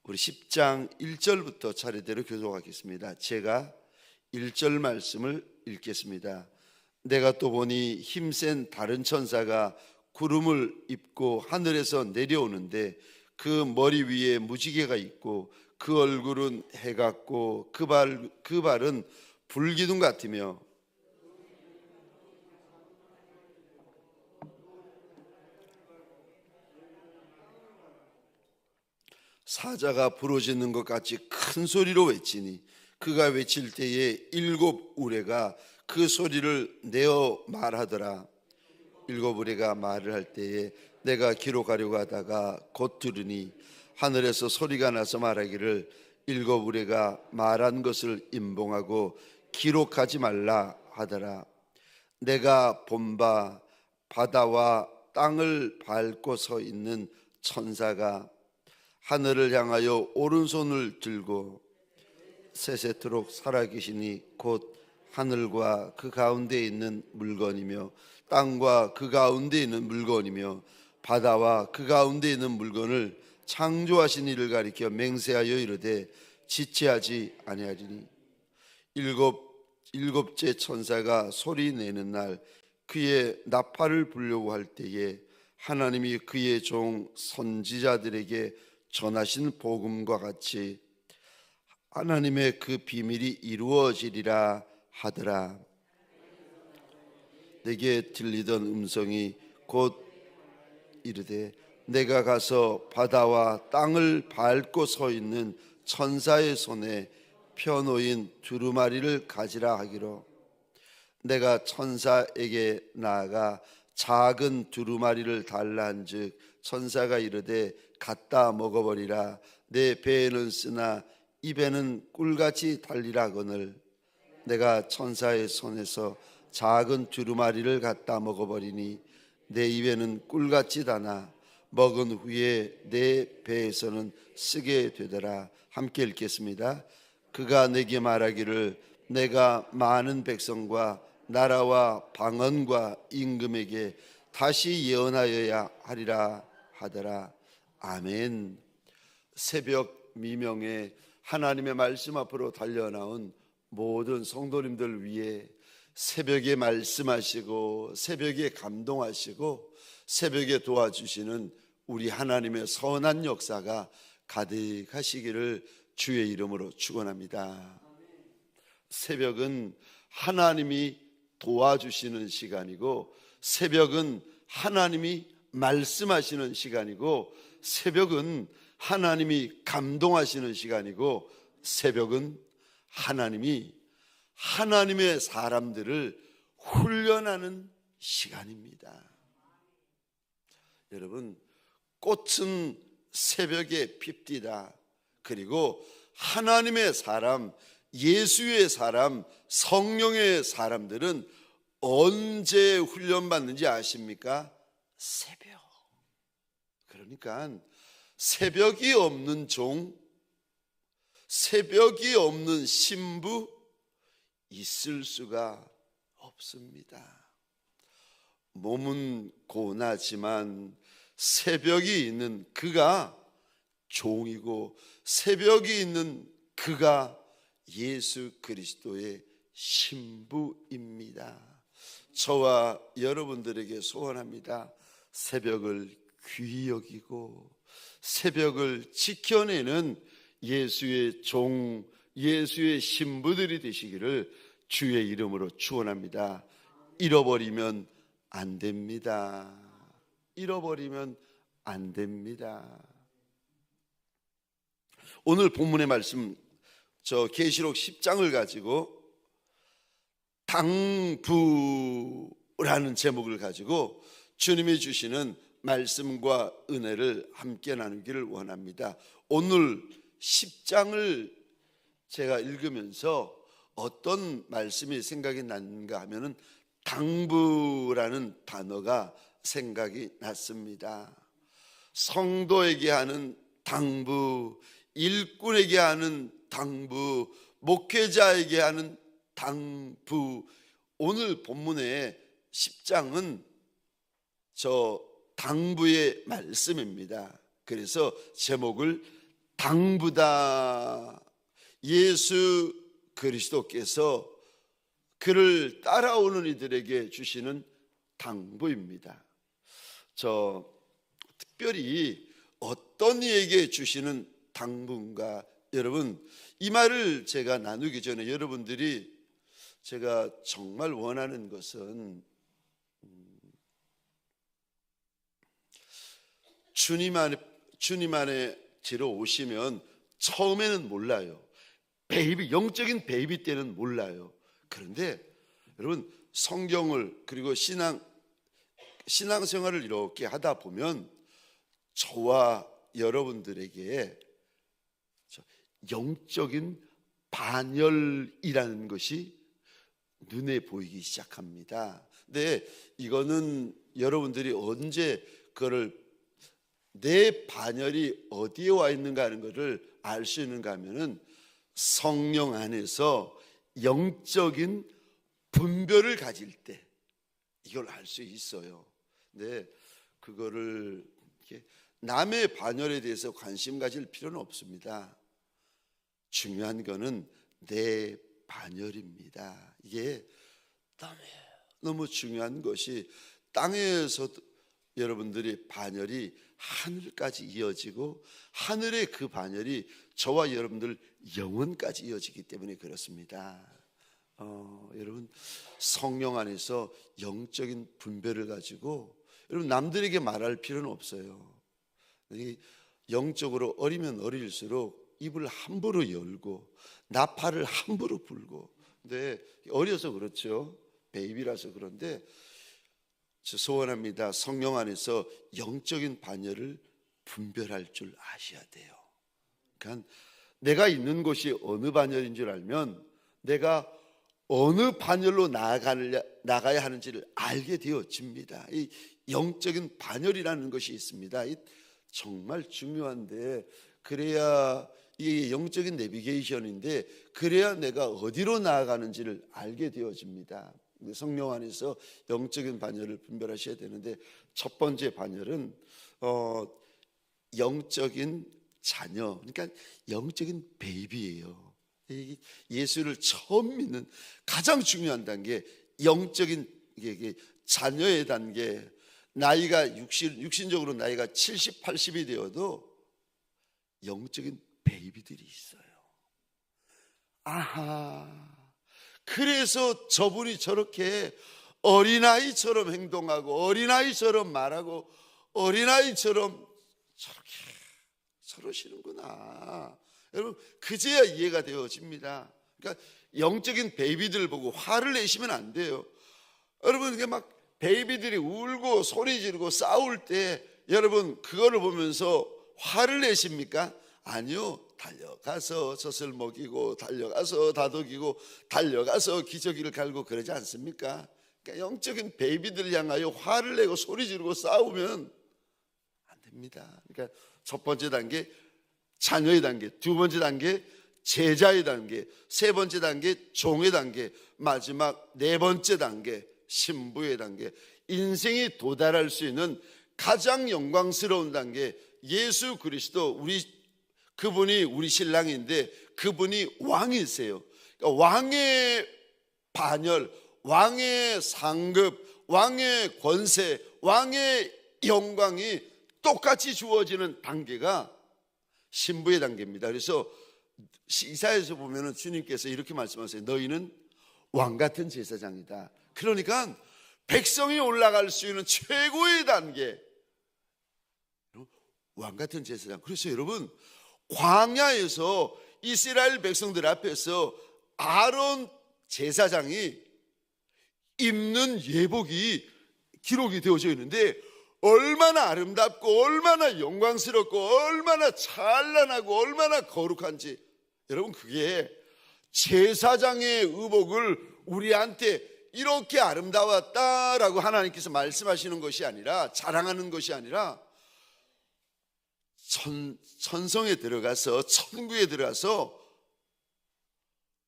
우리 10장 1절부터 차례대로 교독하겠습니다. 제가 1절 말씀을 읽겠습니다. 내가 또 보니 힘센 다른 천사가 구름을 입고 하늘에서 내려오는데 그 머리 위에 무지개가 있고 그 얼굴은 해 같고 그 발은 불기둥 같으며 사자가 부르짖는 것 같이 큰 소리로 외치니 그가 외칠 때에 7 우레가 그 소리를 내어 말하더라. 7 우레가 말을 할 때에 내가 기록하려고 하다가 곧 들으니 하늘에서 소리가 나서 말하기를 7 우레가 말한 것을 임봉하고 기록하지 말라 하더라. 내가 본 바 바다와 땅을 밟고 서 있는 천사가 하늘을 향하여 오른손을 들고 세세토록 살아계시니 곧 하늘과 그 가운데 있는 물건이며 땅과 그 가운데 있는 물건이며 바다와 그 가운데 있는 물건을 창조하신 이를 가리켜 맹세하여 이르되 지체하지 아니하리니 일곱째 천사가 소리 내는 날 그의 나팔을 불려고 할 때에 하나님이 그의 종 선지자들에게 전하신 복음과 같이 하나님의 그 비밀이 이루어지리라 하더라. 내게 들리던 음성이 곧 이르되 내가 가서 바다와 땅을 밟고 서 있는 천사의 손에 펴놓인 두루마리를 가지라 하기로 내가 천사에게 나아가 작은 두루마리를 달라 한즉 천사가 이르되 갖다 먹어버리라. 내 배에는 쓰나 입에는 꿀같이 달리라 하거늘 내가 천사의 손에서 작은 두루마리를 갖다 먹어버리니 내 입에는 꿀같이 다나 먹은 후에 내 배에서는 쓰게 되더라. 함께 읽겠습니다. 그가 내게 말하기를 내가 많은 백성과 나라와 방언과 임금에게 다시 예언하여야 하리라 하더라. 아멘. 새벽 미명에 하나님의 말씀 앞으로 달려나온 모든 성도님들 위해 새벽에 말씀하시고 새벽에 감동하시고 새벽에 도와주시는 우리 하나님의 선한 역사가 가득하시기를 주의 이름으로 축원합니다. 새벽은 하나님이 도와주시는 시간이고 새벽은 하나님이 말씀하시는 시간이고 새벽은 하나님이 감동하시는 시간이고 새벽은 하나님이 하나님의 사람들을 훈련하는 시간입니다. 여러분, 꽃은 새벽에 핍디다. 그리고 하나님의 사람, 예수의 사람, 성령의 사람들은 언제 훈련받는지 아십니까? 새벽. 그러니까 새벽이 없는 종, 새벽이 없는 신부 있을 수가 없습니다. 몸은 고나지만 새벽이 있는 그가 종이고 새벽이 있는 그가 예수 그리스도의 신부입니다. 저와 여러분들에게 소원합니다. 새벽을 귀히 여기고 새벽을 지켜내는 예수의 종, 예수의 신부들이 되시기를 주의 이름으로 축원합니다. 잃어버리면 안 됩니다. 잃어버리면 안 됩니다. 오늘 본문의 말씀 계시록 10장을 가지고 당부라는 제목을 가지고 주님이 주시는 말씀과 은혜를 함께 나누기를 원합니다. 오늘 10장을 제가 읽으면서 어떤 말씀이 생각이 났는가 하면은 당부라는 단어가 생각이 났습니다. 성도에게 하는 당부, 일꾼에게 하는 당부, 목회자에게 하는 당부. 오늘 본문의 10장은 저 당부의 말씀입니다. 그래서 제목을 당부다. 예수 그리스도께서 그를 따라오는 이들에게 주시는 당부입니다. 특별히 어떤 이에게 주시는 당부인가? 여러분, 이 말을 제가 나누기 전에 여러분들이 제가 정말 원하는 것은 주님 안에 들어오시면 처음에는 몰라요. 영적인 베이비 때는 몰라요. 그런데 여러분, 성경을 그리고 신앙생활을 이렇게 하다 보면 저와 여러분들에게 영적인 반열이라는 것이 눈에 보이기 시작합니다. 근데 이거는 여러분들이 언제 그거를 내 반열이 어디에 와 있는가 하는 것을 알 수 있는가 하면은 성령 안에서 영적인 분별을 가질 때 이걸 알 수 있어요. 근데 그거를 남의 반열에 대해서 관심 가질 필요는 없습니다. 중요한 거는 내 반열입니다. 이게 너무 중요한 것이 땅에서 여러분들이 반열이 하늘까지 이어지고 하늘의 그 반열이 저와 여러분들 영혼까지 이어지기 때문에 그렇습니다. 여러분, 성령 안에서 영적인 분별을 가지고 여러분 남들에게 말할 필요는 없어요. 영적으로 어리면 어릴수록 입을 함부로 열고 나팔을 함부로 불고, 근데 어려서 그렇죠. 베이비라서. 그런데 저 소원합니다. 성령 안에서 영적인 반열을 분별할 줄 아셔야 돼요. 그러니까 내가 있는 곳이 어느 반열인 줄 알면 내가 어느 반열로 나가야 하는지를 알게 되어집니다. 이 영적인 반열이라는 것이 있습니다. 이 정말 중요한데, 그래야 이 영적인 내비게이션인데 그래야 내가 어디로 나아가는지를 알게 되어집니다. 성령 안에서 영적인 반열을 분별하셔야 되는데, 첫 번째 반열은 영적인 자녀, 그러니까 영적인 베이비예요. 예수를 처음 믿는 가장 중요한 단계, 영적인 자녀의 단계. 나이가 육신적으로 나이가 70, 80이 되어도 영적인 베이비들이 있어요. 아하, 그래서 저분이 저렇게 어린아이처럼 행동하고 어린아이처럼 말하고 어린아이처럼 저렇게 저러시는구나. 여러분, 그제야 이해가 되어집니다. 그러니까 영적인 베이비들 보고 화를 내시면 안 돼요. 여러분, 이게 막 베이비들이 울고 소리 지르고 싸울 때 여러분 그거를 보면서 화를 내십니까? 아니요. 달려가서 젖을 먹이고 달려가서 다독이고 달려가서 기저귀를 갈고 그러지 않습니까? 그러니까 영적인 베이비들 향하여 화를 내고 소리 지르고 싸우면 안 됩니다. 그러니까 첫 번째 단계 자녀의 단계, 두 번째 단계 제자의 단계, 세 번째 단계 종의 단계, 마지막 네 번째 단계 신부의 단계. 인생이 도달할 수 있는 가장 영광스러운 단계, 예수 그리스도, 그분이 우리 신랑인데 그분이 왕이세요. 그러니까 왕의 반열, 왕의 상급, 왕의 권세, 왕의 영광이 똑같이 주어지는 단계가 신부의 단계입니다. 그래서 이사야에서 보면은 주님께서 이렇게 말씀하세요. 너희는 왕 같은 제사장이다. 그러니까 백성이 올라갈 수 있는 최고의 단계, 왕 같은 제사장. 그래서 여러분, 광야에서 이스라엘 백성들 앞에서 아론 제사장이 입는 예복이 기록이 되어져 있는데 얼마나 아름답고 얼마나 영광스럽고 얼마나 찬란하고 얼마나 거룩한지. 여러분, 그게 제사장의 의복을 우리한테 이렇게 아름다웠다라고 하나님께서 말씀하시는 것이 아니라, 자랑하는 것이 아니라 천성에 들어가서 천국에 들어가서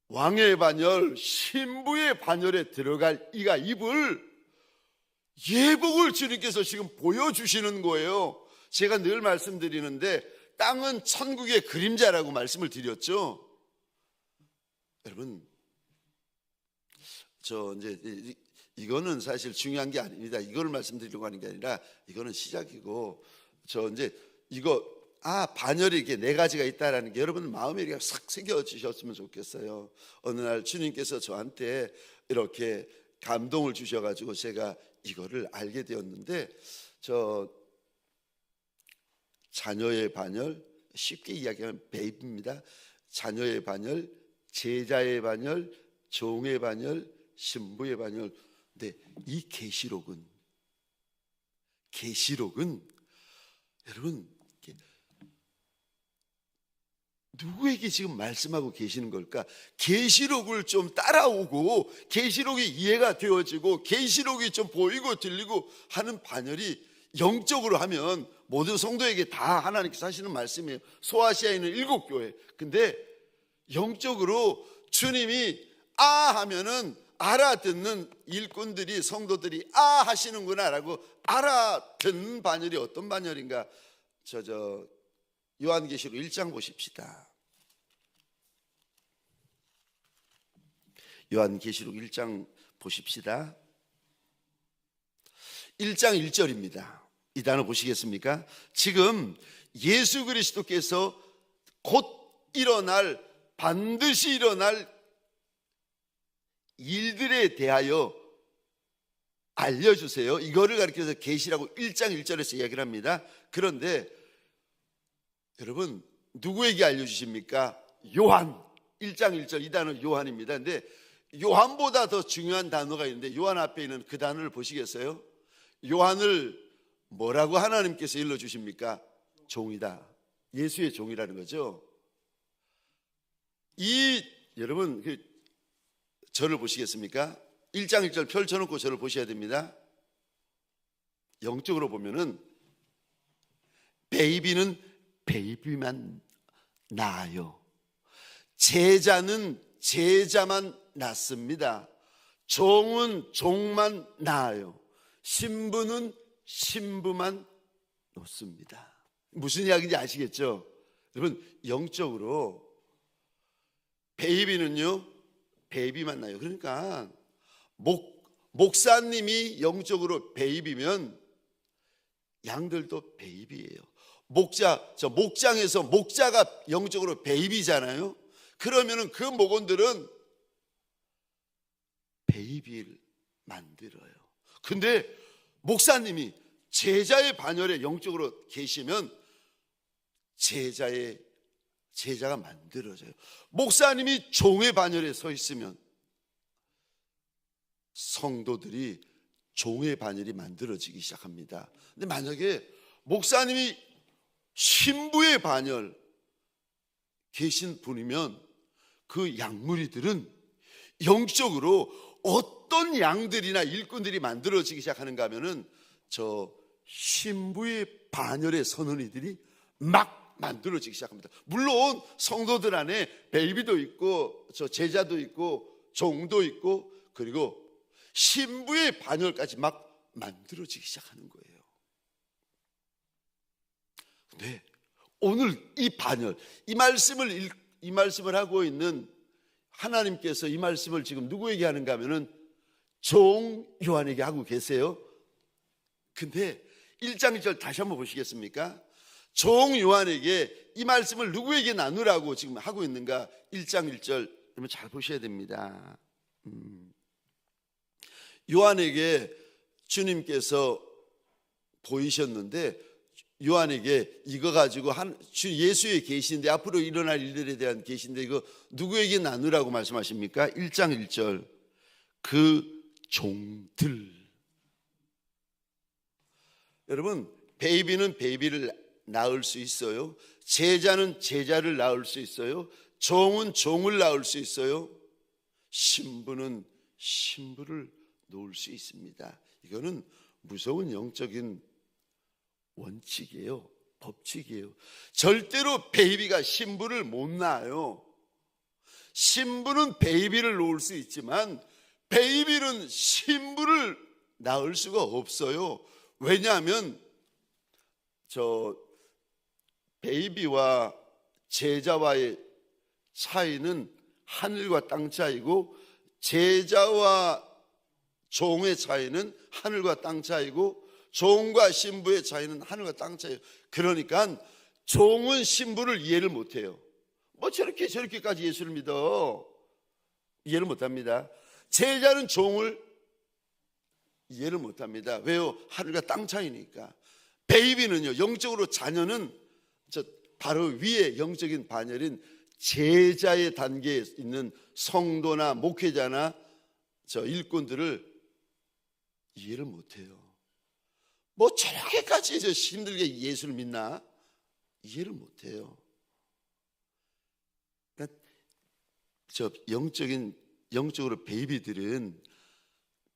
왕의 반열, 신부의 반열에 들어갈 이가 입을 예복을 주님께서 지금 보여주시는 거예요. 제가 늘 말씀드리는데 땅은 천국의 그림자라고 말씀을 드렸죠. 여러분, 이거는 사실 중요한 게 아닙니다. 이거를 말씀드리려고 하는 게 아니라 이거는 시작이고, 반열이 이렇게 네 가지가 있다라는 게 여러분 마음에 이렇게 싹 새겨지셨으면 좋겠어요. 어느 날 주님께서 저한테 이렇게 감동을 주셔가지고 제가 이거를 알게 되었는데, 자녀의 반열, 쉽게 이야기하면 베이비입니다. 자녀의 반열, 제자의 반열, 종의 반열, 신부의 반열. 근데 이 계시록은 여러분 누구에게 지금 말씀하고 계시는 걸까? 계시록을 좀 따라오고 계시록이 이해가 되어지고 계시록이 좀 보이고 들리고 하는 반열이 영적으로 하면 모든 성도에게 다 하나님께서 하시는 말씀이에요. 소아시아에 있는 7교회. 근데 영적으로 주님이 하면은 알아듣는 일꾼들이, 성도들이 하시는구나 라고 알아듣는 반열이 어떤 반열인가? 요한계시록 1장 보십시다. 요한계시록 1장 보십시다. 1장 1절입니다. 이 단어 보시겠습니까? 지금 예수 그리스도께서 반드시 일어날 일들에 대하여 알려주세요. 이거를 가리켜서 계시라고 1장 1절에서 이야기를 합니다. 그런데 여러분, 누구에게 알려주십니까? 요한. 1장 1절, 이 단어 요한입니다. 근데 요한보다 더 중요한 단어가 있는데, 요한 앞에 있는 그 단어를 보시겠어요? 요한을 뭐라고 하나님께서 일러주십니까? 종이다. 예수의 종이라는 거죠. 여러분, 저를 보시겠습니까? 1장 1절 펼쳐놓고 저를 보셔야 됩니다. 영적으로 보면은 베이비는 베이비만 낳아요. 제자는 제자만 낳습니다. 종은 종만 낳아요. 신부는 신부만 놓습니다. 무슨 이야기인지 아시겠죠? 여러분, 영적으로 베이비는요, 베이비만 낳아요. 그러니까 목사님이 영적으로 베이비면 양들도 베이비예요. 목장에서 목자가 영적으로 베이비잖아요. 그러면은 그 목원들은 베이비를 만들어요. 근데 목사님이 제자의 반열에 영적으로 계시면 제자가 만들어져요. 목사님이 종의 반열에 서 있으면 성도들이 종의 반열이 만들어지기 시작합니다. 근데 만약에 목사님이 신부의 반열 계신 분이면 그 양무리들은 영적으로 어떤 양들이나 일꾼들이 만들어지기 시작하는가 하면은 신부의 반열에 서는 이들이 막 만들어지기 시작합니다. 물론 성도들 안에 베이비도 있고 제자도 있고 종도 있고, 그리고 신부의 반열까지 막 만들어지기 시작하는 거예요. 근데 오늘 이 반열, 이 말씀을 하고 있는 하나님께서 이 말씀을 지금 누구에게 하는가 하면은 종 요한에게 하고 계세요. 근데 1장 1절 다시 한번 보시겠습니까? 종 요한에게 이 말씀을 누구에게 나누라고 지금 하고 있는가? 1장 1절 여러분 잘 보셔야 됩니다. 요한에게 주님께서 보이셨는데, 요한에게 이거 가지고 예수의 계시인데, 앞으로 일어날 일들에 대한 계시인데, 이거 누구에게 나누라고 말씀하십니까? 1장 1절 그 종들. 여러분, 베이비는 베이비를 낳을 수 있어요. 제자는 제자를 낳을 수 있어요. 종은 종을 낳을 수 있어요. 신부는 신부를 놓을 수 있습니다. 이거는 무서운 영적인 원칙이에요. 법칙이에요. 절대로 베이비가 신부를 못 낳아요. 신부는 베이비를 놓을 수 있지만 베이비는 신부를 낳을 수가 없어요. 왜냐하면 베이비와 제자와의 차이는 하늘과 땅 차이고, 제자와 종의 차이는 하늘과 땅 차이고, 종과 신부의 차이는 하늘과 땅 차이예요. 그러니까 종은 신부를 이해를 못해요. 뭐 저렇게까지 예수를 믿어? 이해를 못합니다. 제자는 종을 이해를 못합니다. 왜요? 하늘과 땅 차이니까. 베이비는요, 영적으로 자녀는 저 바로 위에 영적인 반열인 제자의 단계에 있는 성도나 목회자나 저 일꾼들을 이해를 못해요. 뭐 저렇게까지 저 힘들게 예수를 믿나? 이해를 못해요. 그러니까 저 영적으로 베이비들은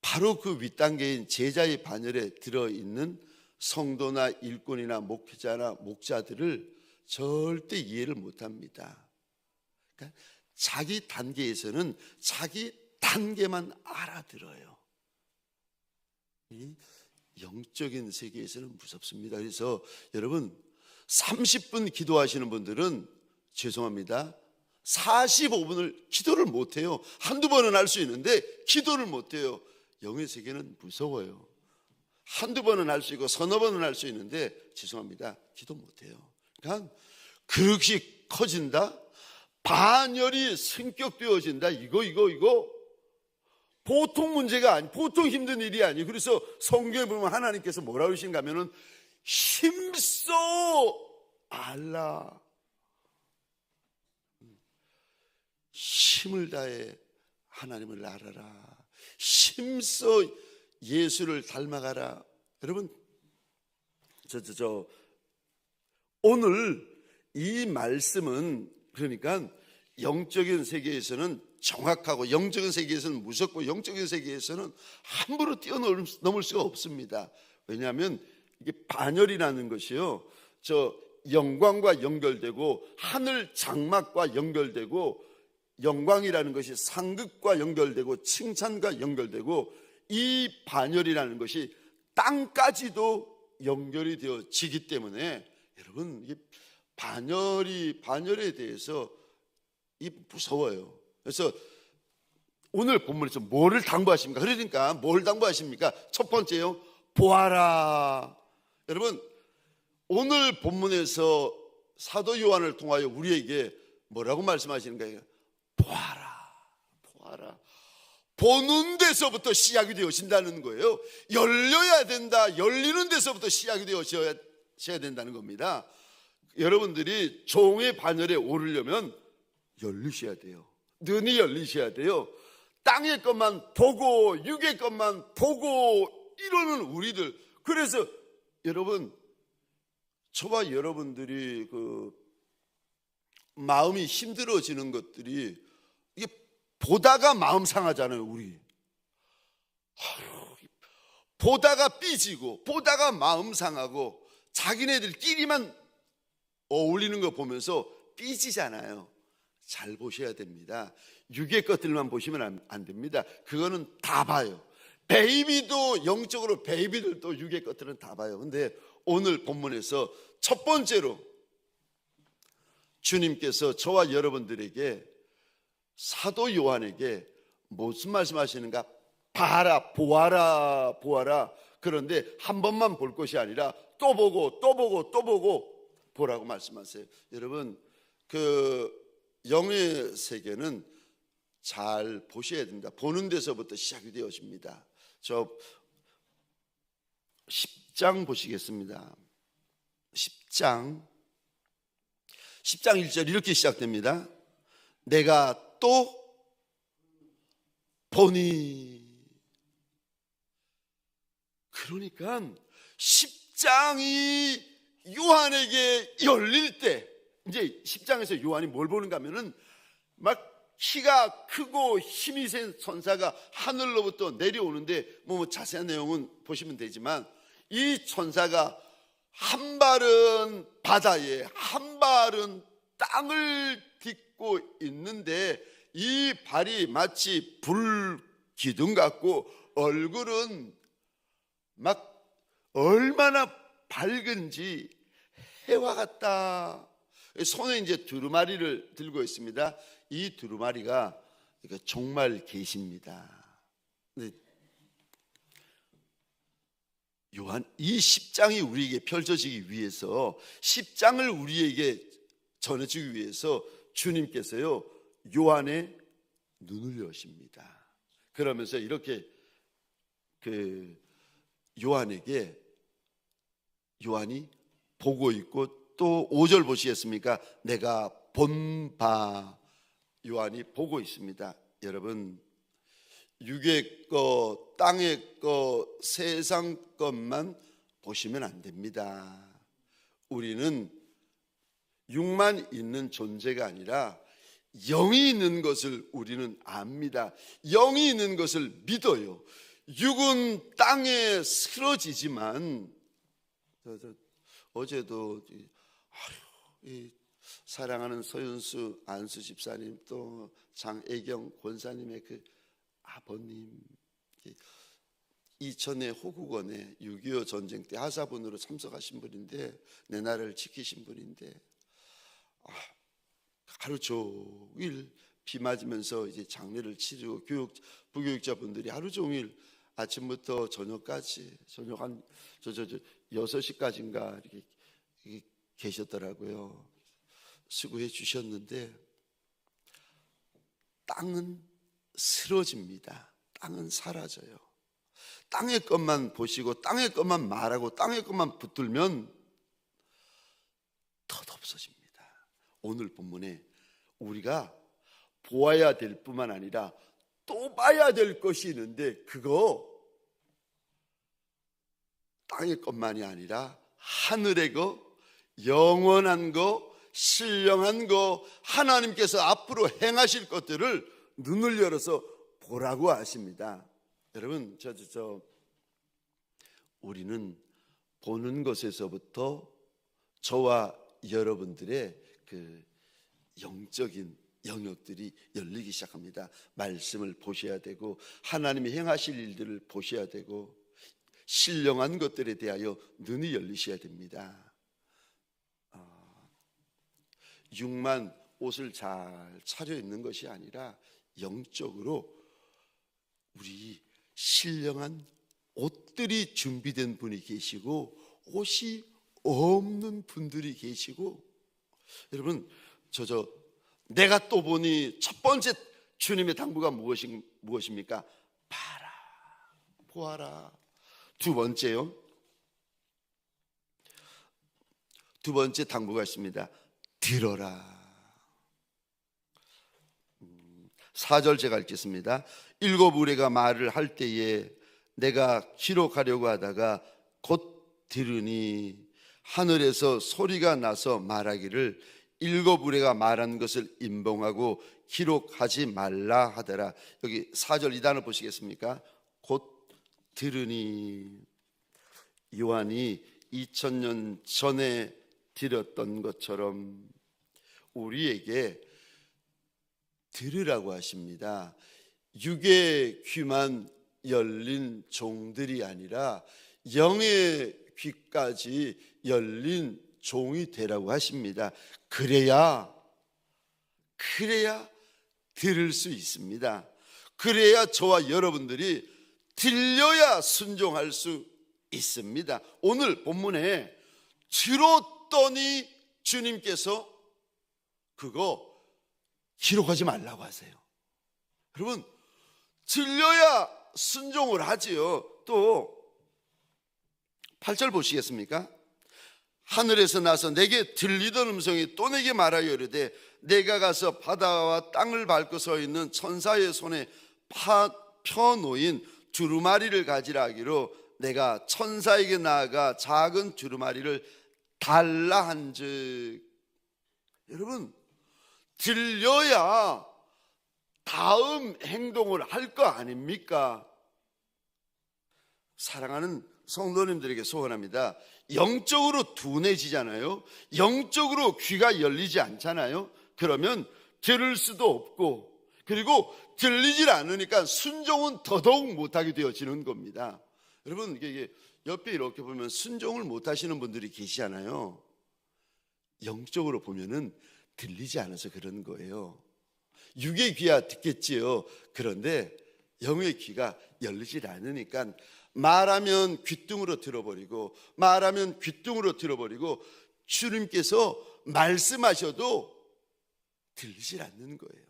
바로 그 윗단계인 제자의 반열에 들어있는 성도나 일꾼이나 목회자나 목자들을 절대 이해를 못합니다. 그러니까 자기 단계에서는 자기 단계만 알아들어요. 이 영적인 세계에서는 무섭습니다. 그래서 여러분 30분 기도하시는 분들은 죄송합니다, 45분을 기도를 못해요. 한두 번은 할 수 있는데 기도를 못해요. 영의 세계는 무서워요. 한두 번은 할 수 있고 서너 번은 할 수 있는데 죄송합니다, 기도 못해요. 그러니까 그릇이 커진다, 반열이 승격되어진다, 이거 보통 문제가 아니, 보통 힘든 일이 아니에요. 그래서 성경에 보면 하나님께서 뭐라고 그러신가 하면은 힘써 알라, 힘을 다해 하나님을 알아라, 힘써 예수를 닮아가라. 여러분 오늘 이 말씀은 그러니까 영적인 세계에서는 정확하고, 영적인 세계에서는 무섭고, 영적인 세계에서는 함부로 뛰어넘을 수가 없습니다. 왜냐하면 이게 반열이라는 것이요, 저 영광과 연결되고 하늘 장막과 연결되고, 영광이라는 것이 상급과 연결되고 칭찬과 연결되고, 이 반열이라는 것이 땅까지도 연결이 되어지기 때문에 여러분 이게 반열에 대해서 이 무서워요. 그래서 오늘 본문에서 뭐를 당부하십니까? 그러니까 뭘 당부하십니까? 첫 번째요, 보아라. 여러분 오늘 본문에서 사도 요한을 통하여 우리에게 뭐라고 말씀하시는 거예요? 보아라. 보는 데서부터 시작이 되어진다는 거예요. 열려야 된다. 열리는 데서부터 시작이 되어져야 된다는 겁니다. 여러분들이 종의 반열에 오르려면 열리셔야 돼요. 눈이 열리셔야 돼요. 땅의 것만 보고 육의 것만 보고 이러는 우리들. 그래서 여러분, 저와 여러분들이 그 마음이 힘들어지는 것들이 이게 보다가 마음 상하잖아요. 우리 보다가 삐지고 보다가 마음 상하고 자기네들끼리만 어울리는 거 보면서 삐지잖아요. 잘 보셔야 됩니다. 육의 것들만 보시면 안 됩니다. 그거는 다 봐요. 베이비도 영적으로 베이비들도 육의 것들은 다 봐요. 근데 오늘 본문에서 첫 번째로 주님께서 저와 여러분들에게, 사도 요한에게 무슨 말씀하시는가? 보아라. 그런데 한 번만 볼 것이 아니라 또 보고 보라고 말씀하세요. 여러분 그 영의 세계는 잘 보셔야 됩니다. 보는 데서부터 시작이 되어집니다. 저 10장 보시겠습니다. 10장 1절 이렇게 시작됩니다. 내가 또 보니. 그러니까 10장이 요한에게 열릴 때, 이제 10장에서 요한이 뭘 보는가 하면은 막 키가 크고 힘이 센 천사가 하늘로부터 내려오는데 뭐 자세한 내용은 보시면 되지만, 이 천사가 한 발은 바다에 한 발은 땅을 딛고 있는데 이 발이 마치 불기둥 같고 얼굴은 막 얼마나 밝은지 해와 같다. 손에 이제 두루마리를 들고 있습니다. 이 두루마리가 정말 계십니다. 요한 이 10장이 우리에게 펼쳐지기 위해서, 10장을 우리에게 전해주기 위해서 주님께서요 요한의 눈을 여십니다. 그러면서 이렇게 요한에게, 요한이 보고 있고, 또 5절 보시겠습니까? 내가 본 바, 요한이 보고 있습니다. 여러분, 육의 것, 땅의 것, 세상 것만 보시면 안 됩니다. 우리는 육만 있는 존재가 아니라 영이 있는 것을 우리는 압니다. 영이 있는 것을 믿어요. 육은 땅에 쓰러지지만, 어제도 사랑하는 서윤수 안수 집사님, 또 장애경 권사님의 그 아버님, 이천의 호국원에 6.25 전쟁 때 하사분으로 참석하신 분인데, 내 나라를 지키신 분인데, 하루 종일 비 맞으면서 이제 장례를 치르고, 부교육자분들이 하루 종일 아침부터 저녁까지, 저녁 한 6시까지인가 이렇게 계셨더라고요. 수고해 주셨는데, 땅은 쓰러집니다. 땅은 사라져요. 땅의 것만 보시고 땅의 것만 말하고 땅의 것만 붙들면 덧없어집니다. 오늘 본문에 우리가 보아야 될 뿐만 아니라 또 봐야 될 것이 있는데, 그거 땅의 것만이 아니라 하늘의 것, 영원한 것, 신령한 것, 하나님께서 앞으로 행하실 것들을 눈을 열어서 보라고 하십니다. 여러분, 우리는 보는 것에서부터 저와 여러분들의 그 영적인 영역들이 열리기 시작합니다. 말씀을 보셔야 되고, 하나님이 행하실 일들을 보셔야 되고, 신령한 것들에 대하여 눈이 열리셔야 됩니다. 육만 옷을 잘 차려입는 것이 아니라 영적으로 우리 신령한 옷들이 준비된 분이 계시고, 옷이 없는 분들이 계시고, 여러분, 내가 또 보니 첫 번째 주님의 당부가 무엇입니까? 봐라, 보아라. 두 번째요, 두 번째 당부가 있습니다. 들어라. 4절 제가 읽겠습니다. 7 우레가 말을 할 때에 내가 기록하려고 하다가 곧 들으니 하늘에서 소리가 나서 말하기를 7 우레가 말한 것을 임봉하고 기록하지 말라 하더라. 여기 4절 이 단어 보시겠습니까? 곧 들으니, 요한이 2000년 전에 드렸던 것처럼 우리에게 들으라고 하십니다. 육의 귀만 열린 종들이 아니라 영의 귀까지 열린 종이 되라고 하십니다. 그래야 들을 수 있습니다. 그래야 저와 여러분들이 들려야 순종할 수 있습니다. 오늘 본문에 들었더니 주님께서 그거 기록하지 말라고 하세요. 여러분, 들려야 순종을 하지요. 또 8절 보시겠습니까? 하늘에서 나서 내게 들리던 음성이 또 내게 말하여 이르되 내가 가서 바다와 땅을 밟고 서 있는 천사의 손에 펴놓인 두루마리를 가지라 하기로 내가 천사에게 나아가 작은 두루마리를 달라 한즉. 여러분, 들려야 다음 행동을 할 거 아닙니까? 사랑하는 성도님들에게 소원합니다. 영적으로 둔해지잖아요. 영적으로 귀가 열리지 않잖아요. 그러면 들을 수도 없고, 그리고 들리질 않으니까 순종은 더더욱 못하게 되어지는 겁니다. 여러분, 이게 옆에 이렇게 보면 순종을 못하시는 분들이 계시잖아요. 영적으로 보면은 들리지 않아서 그런 거예요. 육의 귀야 듣겠지요. 그런데 영의 귀가 열리질 않으니까 말하면 귓등으로 들어버리고, 말하면 귓등으로 들어버리고, 주님께서 말씀하셔도 들리질 않는 거예요.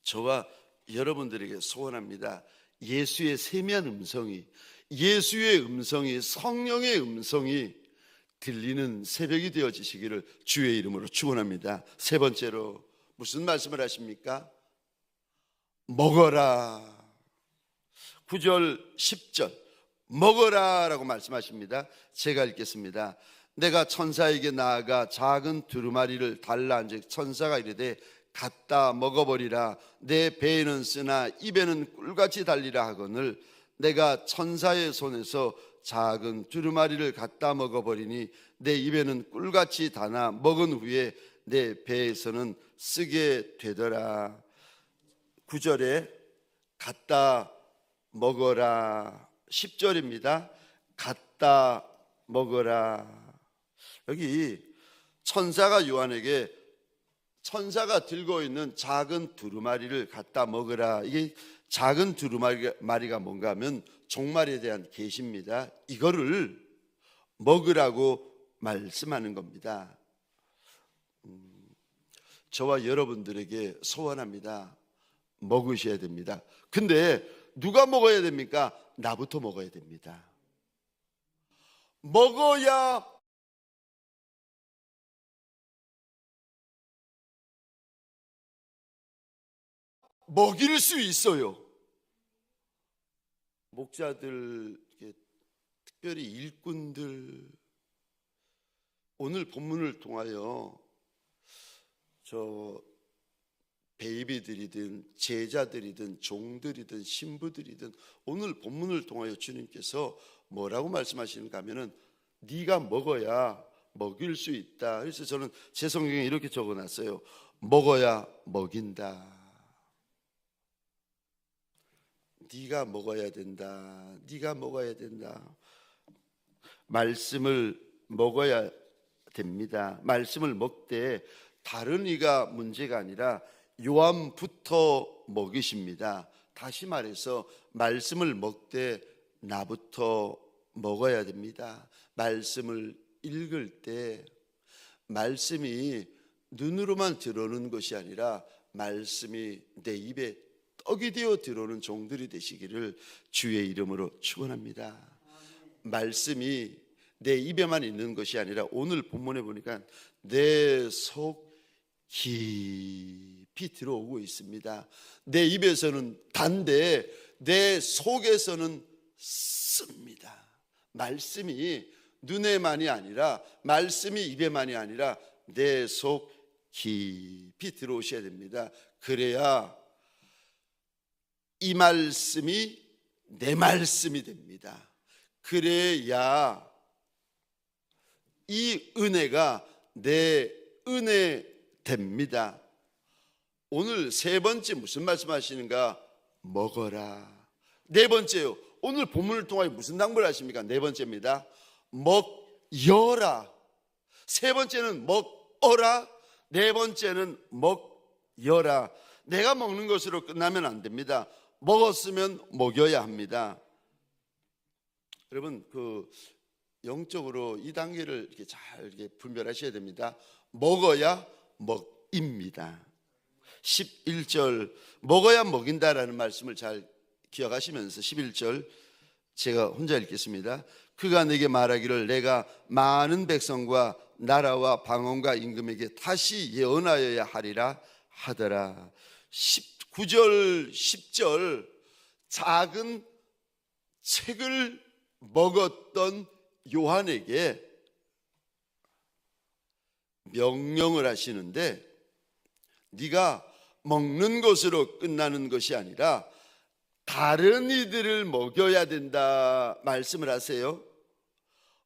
저와 여러분들에게 소원합니다. 예수의 세미한 음성이, 예수의 음성이, 성령의 음성이 들리는 새벽이 되어지시기를 주의 이름으로 축원합니다. 세 번째로 무슨 말씀을 하십니까? 먹어라. 9절 10절 먹어라 라고 말씀하십니다. 제가 읽겠습니다. 내가 천사에게 나아가 작은 두루마리를 달라 한즉 천사가 이르되 갖다 먹어버리라. 내 배에는 쓰나 입에는 꿀같이 달리라 하거늘 내가 천사의 손에서 작은 두루마리를 갖다 먹어버리니 내 입에는 꿀같이 다나 먹은 후에 내 배에서는 쓰게 되더라. 9절에 갖다 먹어라. 10절입니다. 갖다 먹어라. 여기 천사가 요한에게 천사가 들고 있는 작은 두루마리를 갖다 먹으라. 이게 작은 두루마리가 뭔가 하면 종말에 대한 계시입니다. 이거를 먹으라고 말씀하는 겁니다. 저와 여러분들에게 소원합니다. 먹으셔야 됩니다. 근데 누가 먹어야 됩니까? 나부터 먹어야 됩니다. 먹어야 먹일 수 있어요. 목자들, 특별히 일꾼들, 오늘 본문을 통하여 저 베이비들이든 제자들이든 종들이든 신부들이든 오늘 본문을 통하여 주님께서 뭐라고 말씀하시는가 하면은 네가 먹어야 먹일 수 있다. 그래서 저는 제 성경에 이렇게 적어놨어요. 먹어야 먹인다. 네가 먹어야 된다. 네가 먹어야 된다. 말씀을 먹어야 됩니다. 말씀을 먹되 다른 이가 문제가 아니라 요한부터 먹이십니다. 다시 말해서 말씀을 먹되 나부터 먹어야 됩니다. 말씀을 읽을 때 말씀이 눈으로만 들어오는 것이 아니라 말씀이 내 입에 떡이 되어 들어오는 종들이 되시기를 주의 이름으로 축원합니다. 말씀이 내 입에만 있는 것이 아니라 오늘 본문에 보니까 내 속 깊이 들어오고 있습니다. 내 입에서는 단데 내 속에서는 씁니다. 말씀이 눈에만이 아니라 말씀이 입에만이 아니라 내 속 깊이 들어오셔야 됩니다. 그래야 이 말씀이 내 말씀이 됩니다. 그래야 이 은혜가 내 은혜 됩니다. 오늘 세 번째 무슨 말씀하시는가? 먹어라. 네 번째요. 오늘 본문을 통하여 무슨 당부를 하십니까? 네 번째입니다. 먹여라. 세 번째는 먹어라. 네 번째는 먹여라. 내가 먹는 것으로 끝나면 안 됩니다. 먹었으면 먹여야 합니다. 여러분 영적으로 이 단계를 이렇게 잘 이렇게 분별하셔야 됩니다. 먹어야 먹입니다. 11절 먹어야 먹인다라는 말씀을 잘 기억하시면서 11절 제가 혼자 읽겠습니다. 그가 내게 말하기를 내가 많은 백성과 나라와 방언과 임금에게 다시 예언하여야 하리라 하더라. 9절 10절 작은 책을 먹었던 요한에게 명령을 하시는데 네가 먹는 것으로 끝나는 것이 아니라 다른 이들을 먹여야 된다 말씀을 하세요.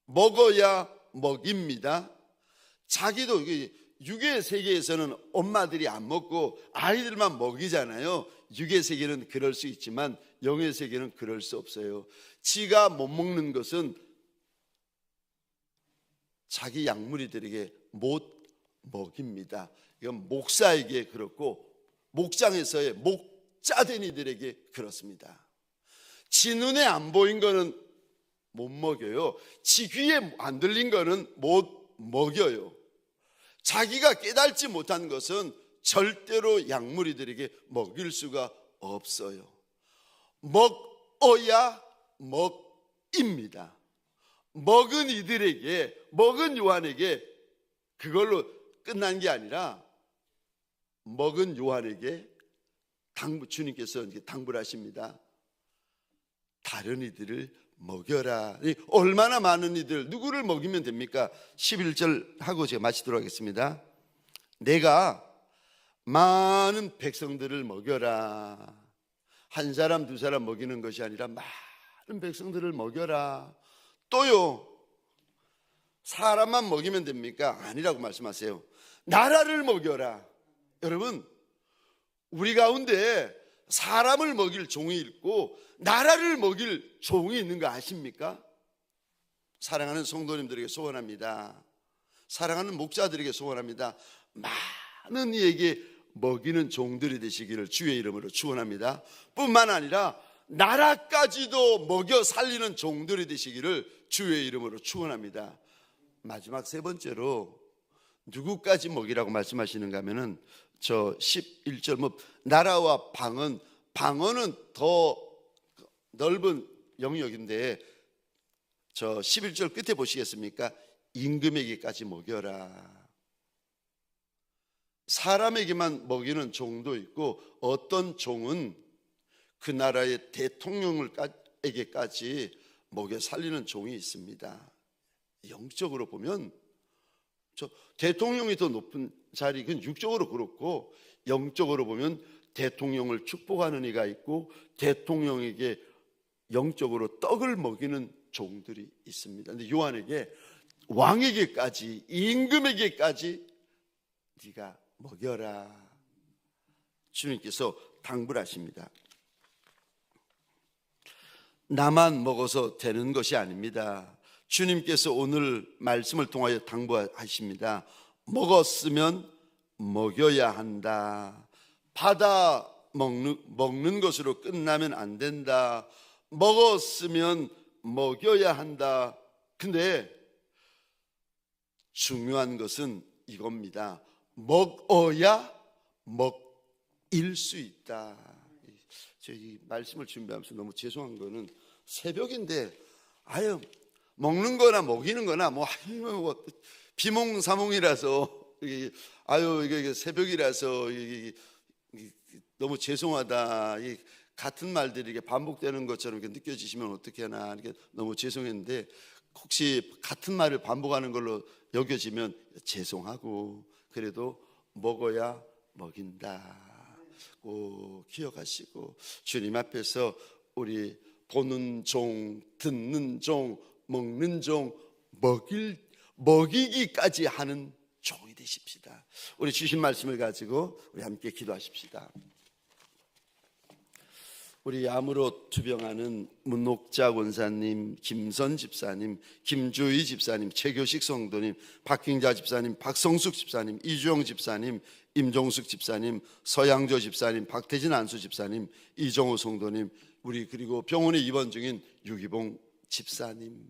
먹어야 먹입니다. 자기도 육의 세계에서는 엄마들이 안 먹고 아이들만 먹이잖아요. 육의 세계는 그럴 수 있지만 영의 세계는 그럴 수 없어요. 지가 못 먹는 것은 자기 양무리들에게 못 먹입니다. 이건 목사에게 그렇고 목장에서의 목자된 이들에게 그렇습니다. 지 눈에 안 보인 거는 못 먹여요. 지 귀에 안 들린 거는 못 먹여요. 자기가 깨달지 못한 것은 절대로 양무리들에게 먹일 수가 없어요. 먹어야 먹입니다. 먹은 이들에게, 먹은 요한에게 그걸로 끝난 게 아니라 먹은 요한에게 주님께서 이렇게 당부를 하십니다. 다른 이들을 먹여라. 얼마나 많은 이들, 누구를 먹이면 됩니까? 11절 하고 제가 마치도록 하겠습니다. 내가 많은 백성들을 먹여라. 한 사람 두 사람 먹이는 것이 아니라 많은 백성들을 먹여라. 또요, 사람만 먹이면 됩니까? 아니라고 말씀하세요. 나라를 먹여라. 여러분, 우리 가운데 사람을 먹일 종이 있고 나라를 먹일 종이 있는 거 아십니까? 사랑하는 성도님들에게 소원합니다. 사랑하는 목자들에게 소원합니다. 많은 이에게 먹이는 종들이 되시기를 주의 이름으로 축원합니다. 뿐만 아니라 나라까지도 먹여 살리는 종들이 되시기를 주의 이름으로 축원합니다. 마지막 세 번째로 누구까지 먹이라고 말씀하시는가 하면은 저 11절 나라와 방언은 더 넓은 영역인데 저 11절 끝에 보시겠습니까? 임금에게까지 먹여라. 사람에게만 먹이는 종도 있고 어떤 종은 그 나라의 대통령에게까지 먹여 살리는 종이 있습니다. 영적으로 보면 저 대통령이 더 높은 자리, 그건 육적으로 그렇고 영적으로 보면 대통령을 축복하는 이가 있고 대통령에게 영적으로 떡을 먹이는 종들이 있습니다. 근데 요한에게 왕에게까지, 임금에게까지 네가 먹여라. 주님께서 당부를 하십니다. 나만 먹어서 되는 것이 아닙니다. 주님께서 오늘 말씀을 통하여 당부하십니다. 먹었으면 먹여야 한다. 받아 먹는 것으로 끝나면 안 된다. 먹었으면 먹여야 한다. 근데 중요한 것은 이겁니다. 먹어야 먹일 수 있다. 제가 이 말씀을 준비하면서 너무 죄송한 거는 새벽인데 아유 먹는 거나 먹이는 거나 뭐 비몽사몽이라서 아유 이게 새벽이라서 너무 죄송하다. 같은 말들이 이게 반복되는 것처럼 이렇게 느껴지시면 어떻게 하나 이렇게 너무 죄송했는데 혹시 같은 말을 반복하는 걸로 여겨지면 죄송하고 그래도 먹어야 먹인다. 꼭 기억하시고 주님 앞에서 우리 보는 종, 듣는 종, 먹는 종, 먹이기까지 하는 종이 되십시다. 우리 주신 말씀을 가지고 우리 함께 기도하십시다. 우리 암으로 투병하는 문옥자 권사님, 김선 집사님, 김주희 집사님, 최교식 성도님, 박경자 집사님, 박성숙 집사님, 이주영 집사님, 임종숙 집사님, 서양조 집사님, 박태진 안수 집사님, 이정호 성도님, 우리 그리고 병원에 입원 중인 유기봉 집사님,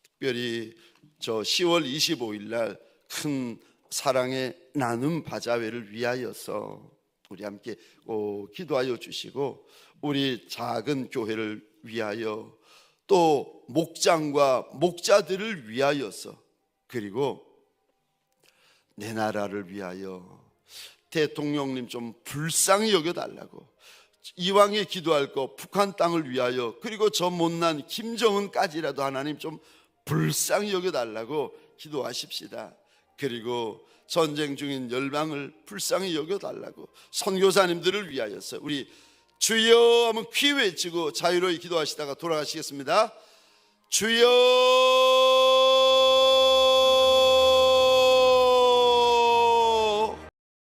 특별히 저 10월 25일 날 큰 사랑의 나눔 바자회를 위하여서 우리 함께 기도하여 주시고 우리 작은 교회를 위하여 또 목장과 목자들을 위하여서 그리고 내 나라를 위하여 대통령님 좀 불쌍히 여겨달라고 이왕에 기도할 거 북한 땅을 위하여 그리고 저 못난 김정은까지라도 하나님 좀 불쌍히 여겨달라고 기도하십시다. 그리고 전쟁 중인 열방을 불쌍히 여겨달라고 선교사님들을 위하여서 우리 주여 하면 퀴 외치고 자유로이 기도하시다가 돌아가시겠습니다. 주여